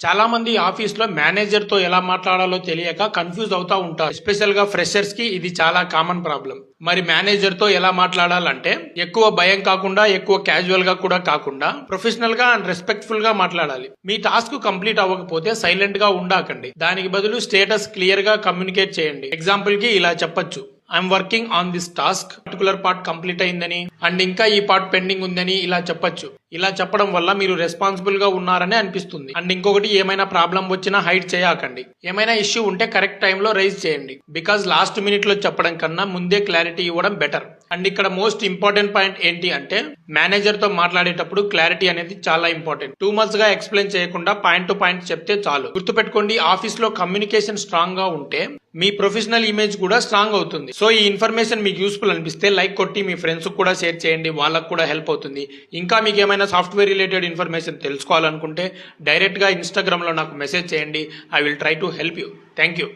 చాలా మంది ఆఫీస్ లో మేనేజర్ తో ఎలా మాట్లాడాలో తెలియక కన్ఫ్యూజ్ అవుతా ఉంటారు. ఎస్పెషల్ గా ఫ్రెషర్స్ కి ఇది చాలా కామన్ ప్రాబ్లం. మరి మేనేజర్ తో ఎలా మాట్లాడాలంటే ఎక్కువ భయం కాకుండా, ఎక్కువ క్యాజువల్ గా కూడా కాకుండా ప్రొఫెషనల్ గా అండ్ రెస్పెక్ట్ఫుల్ గా మాట్లాడాలి. మీ టాస్క్ కంప్లీట్ అవ్వకపోతే సైలెంట్ గా ఉండకండి. దానికి బదులు స్టేటస్ క్లియర్ గా కమ్యూనికేట్ చేయండి. ఎగ్జాంపుల్ కి ఇలా చెప్పొచ్చు: I'm working on this task, particular part complete అయిందని అండ్ ఇంకా ఈ పార్ట్ పెండింగ్ ఉందని ఇలా చెప్పొచ్చు. ఇలా చెప్పడం వల్ల మీరు రెస్పాన్సిబుల్ గా ఉన్నారని అనిపిస్తుంది. అండ్ ఇంకొకటి, ఏమైనా ప్రాబ్లం వచ్చినా హైడ్ చేయకండి. ఏమైనా ఇష్యూ ఉంటే కరెక్ట్ టైంలో రైజ్ చేయండి. బికాజ్ లాస్ట్ మినిట్ లో చెప్పడం కన్నా ముందే క్లారిటీ ఇవ్వడం బెటర్. అండ్ ఇక్కడ మోస్ట్ ఇంపార్టెంట్ పాయింట్ ఏంటి అంటే, మేనేజర్ తో మాట్లాడేటప్పుడు క్లారిటీ అనేది చాలా ఇంపార్టెంట్. టూ మచ్ గా ఎక్స్ప్లెయిన్ చేయకుండా పాయింట్ టు పాయింట్ చెప్తే చాలు. గుర్తుపెట్టుకోండి, ఆఫీస్ లో కమ్యూనికేషన్ స్ట్రాంగ్ గా ఉంటే మీ ప్రొఫెషనల్ ఇమేజ్ కూడా స్ట్రాంగ్ అవుతుంది. సో ఈ ఇన్ఫర్మేషన్ మీకు యూస్ఫుల్ అనిపిస్తే లైక్ కొట్టి మీ ఫ్రెండ్స్ కూడా షేర్ చేయండి. వాళ్ళకు కూడా హెల్ప్ అవుతుంది. ఇంకా మీకు ఏమైనా సాఫ్ట్వేర్ రిలేటెడ్ ఇన్ఫర్మేషన్ తెలుసుకోవాలనుకుంటే డైరెక్ట్ గా ఇన్స్టాగ్రామ్ లో నాకు మెసేజ్ చేయండి. I will try to help you. Thank you.